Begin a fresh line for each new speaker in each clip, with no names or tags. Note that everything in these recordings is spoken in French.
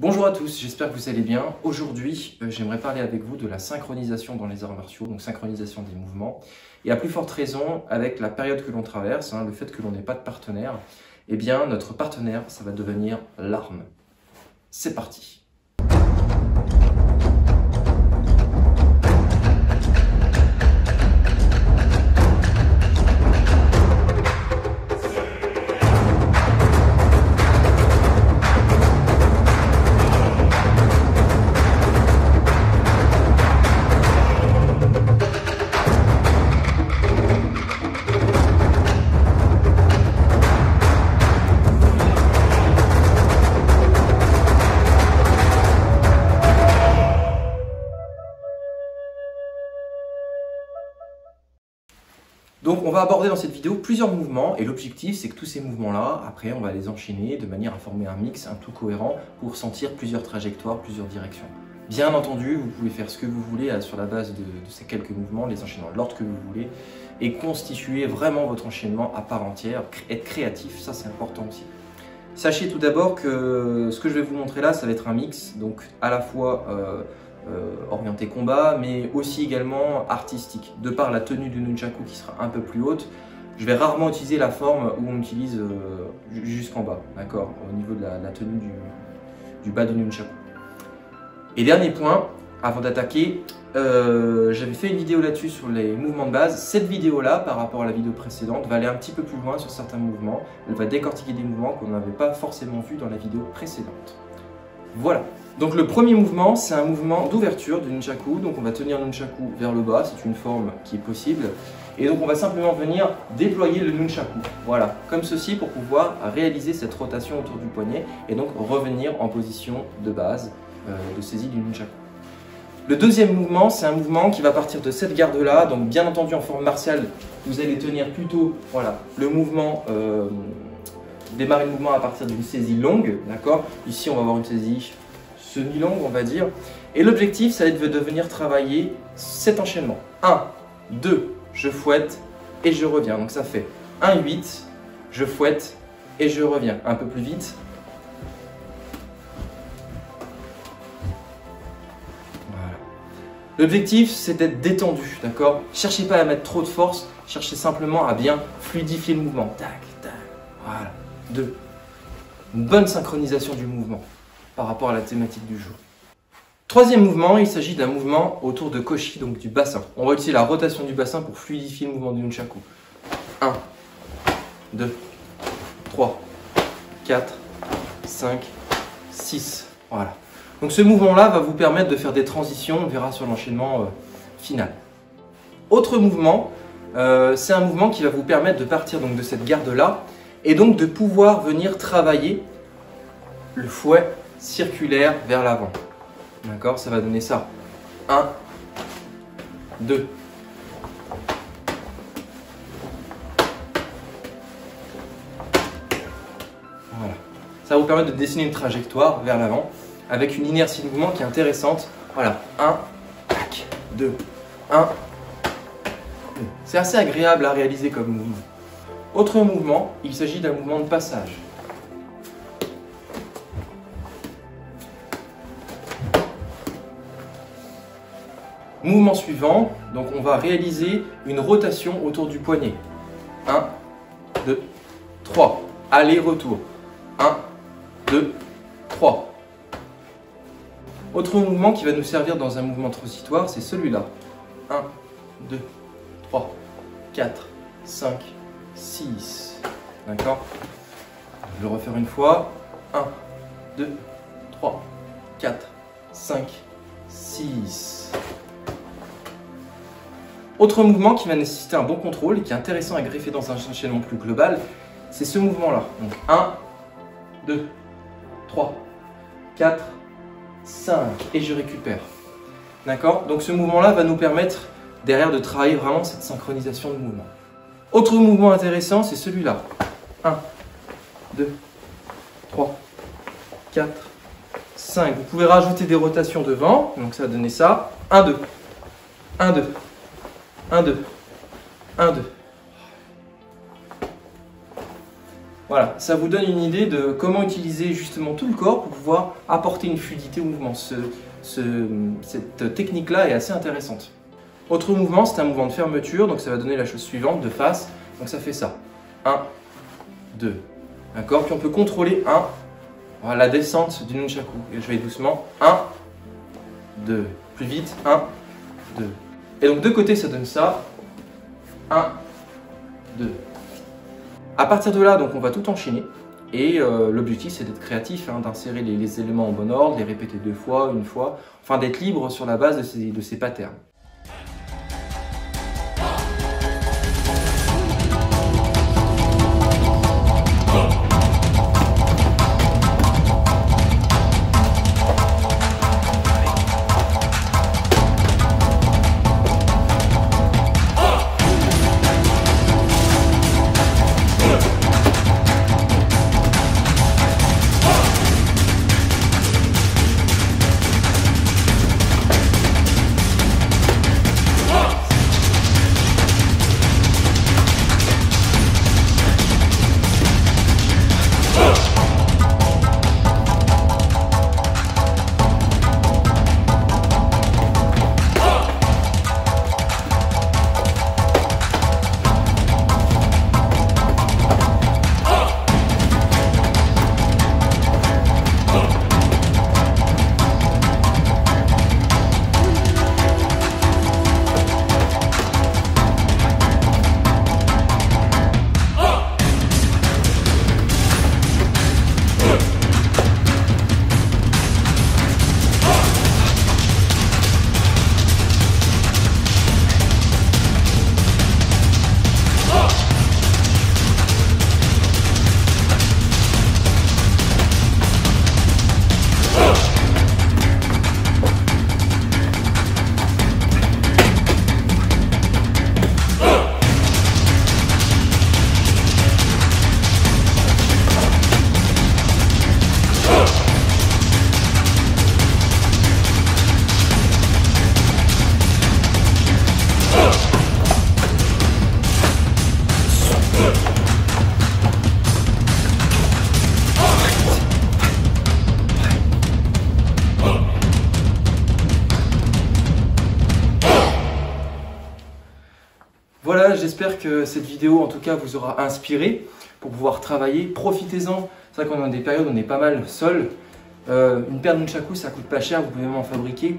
Bonjour à tous, j'espère que vous allez bien. Aujourd'hui, j'aimerais parler avec vous de la synchronisation dans les arts martiaux, donc synchronisation des mouvements. Et à plus forte raison, avec la période que l'on traverse, le fait que l'on n'ait pas de partenaire, eh bien notre partenaire, ça va devenir l'arme. C'est parti. Donc on va aborder dans cette vidéo plusieurs mouvements et l'objectif c'est que tous ces mouvements-là, après on va les enchaîner de manière à former un mix, un tout cohérent pour sentir plusieurs trajectoires, plusieurs directions. Bien entendu, vous pouvez faire ce que vous voulez sur la base de ces quelques mouvements, les enchaîner dans l'ordre que vous voulez et constituer vraiment votre enchaînement à part entière, être créatif, ça c'est important aussi. Sachez tout d'abord que ce que je vais vous montrer là, ça va être un mix, donc à la fois orienté combat, mais aussi également artistique. De par la tenue du nunchaku qui sera un peu plus haute, je vais rarement utiliser la forme où on utilise jusqu'en bas, d'accord, au niveau de la tenue du bas du nunchaku. Et dernier point, avant d'attaquer, j'avais fait une vidéo là-dessus sur les mouvements de base. Cette vidéo-là, par rapport à la vidéo précédente, va aller un petit peu plus loin sur certains mouvements. Elle va décortiquer des mouvements qu'on n'avait pas forcément vus dans la vidéo précédente. Voilà. Donc le premier mouvement, c'est un mouvement d'ouverture du nunchaku. Donc on va tenir le nunchaku vers le bas, c'est une forme qui est possible. Et donc on va simplement venir déployer le nunchaku. Voilà, comme ceci pour pouvoir réaliser cette rotation autour du poignet et donc revenir en position de base de saisie du nunchaku. Le deuxième mouvement, c'est un mouvement qui va partir de cette garde-là. Donc bien entendu en forme martiale, vous allez tenir plutôt voilà, le mouvement, démarrer le mouvement à partir d'une saisie longue. D'accord. Ici on va avoir une saisie semi-longue on va dire. Et l'objectif ça va être de venir travailler cet enchaînement. 1, 2, je fouette et je reviens. Donc ça fait 1, 8, je fouette et je reviens. Un peu plus vite. L'objectif, c'est d'être détendu, d'accord? Cherchez pas à mettre trop de force, cherchez simplement à bien fluidifier le mouvement. Tac, tac, voilà. 2. Une bonne synchronisation du mouvement par rapport à la thématique du jour. Troisième mouvement, il s'agit d'un mouvement autour de koshi, donc du bassin. On va utiliser la rotation du bassin pour fluidifier le mouvement du nunchaku. 1, 2, 3, 4, 5, 6, voilà. Donc ce mouvement-là va vous permettre de faire des transitions, on verra sur l'enchaînement final. Autre mouvement, c'est un mouvement qui va vous permettre de partir donc, de cette garde-là et donc de pouvoir venir travailler le fouet circulaire vers l'avant. D'accord, ça va donner ça. 1, 2. Voilà. Ça va vous permettre de dessiner une trajectoire vers l'avant avec une inertie de mouvement qui est intéressante. Voilà, 1, 2, 1, 2. C'est assez agréable à réaliser comme mouvement. Autre mouvement, il s'agit d'un mouvement de passage. Mouvement suivant, donc on va réaliser une rotation autour du poignet. 1, 2, 3. Aller-retour. 1, 2, 3. Autre mouvement qui va nous servir dans un mouvement transitoire, c'est celui-là. 1, 2, 3, 4, 5, 6. D'accord? Je vais le refaire une fois. 1, 2, 3, 4, 5, 6. Autre mouvement qui va nécessiter un bon contrôle et qui est intéressant à greffer dans un enchaînement plus global, c'est ce mouvement-là. Donc 1, 2, 3, 4, 5 et je récupère. D'accord? Donc ce mouvement-là va nous permettre derrière de travailler vraiment cette synchronisation de mouvement. Autre mouvement intéressant, c'est celui-là. 1, 2, 3, 4, 5. Vous pouvez rajouter des rotations devant, donc ça va donner ça. 1, 2, 1, 2, 1, 2, 1, 2. Voilà, ça vous donne une idée de comment utiliser justement tout le corps pour pouvoir apporter une fluidité au mouvement. Cette technique-là est assez intéressante. Autre mouvement, c'est un mouvement de fermeture, donc ça va donner la chose suivante, de face. Donc ça fait ça. 1, 2. D'accord? Puis on peut contrôler la descente du nunchaku. Et je vais doucement. 1, 2. Plus vite. 1, 2. Et donc de côté, ça donne ça. 1, 2. À partir de là, donc on va tout enchaîner. Et l'objectif, c'est d'être créatif, d'insérer les éléments en bon ordre, les répéter 2 fois, 1 fois, enfin d'être libre sur la base de ces patterns. Voilà, j'espère que cette vidéo en tout cas vous aura inspiré pour pouvoir travailler. Profitez-en, c'est vrai qu'on est dans des périodes où on est pas mal seul. Une paire de nunchaku ça coûte pas cher, vous pouvez même en fabriquer.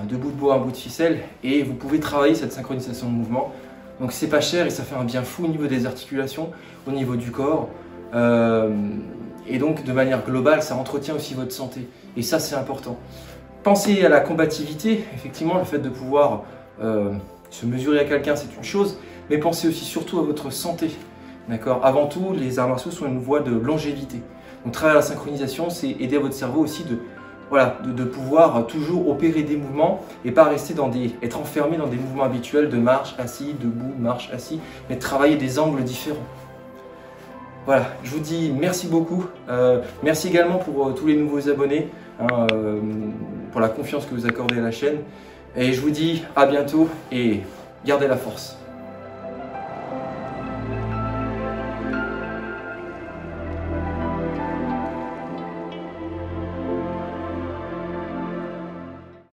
2 bouts de bois, un bout de ficelle et vous pouvez travailler cette synchronisation de mouvement. Donc c'est pas cher et ça fait un bien fou au niveau des articulations, au niveau du corps. Et donc de manière globale ça entretient aussi votre santé et ça c'est important. Pensez à la combativité, effectivement le fait de pouvoir se mesurer à quelqu'un c'est une chose, mais pensez aussi surtout à votre santé. D'accord ? Avant tout, les arts martiaux sont une voie de longévité. Donc travailler à la synchronisation, c'est aider votre cerveau aussi de pouvoir toujours opérer des mouvements et pas rester être enfermé dans des mouvements habituels de marche, assis, debout, marche, assis, mais de travailler des angles différents. Voilà, je vous dis merci beaucoup. Merci également pour tous les nouveaux abonnés, pour la confiance que vous accordez à la chaîne. Et je vous dis à bientôt et gardez la force.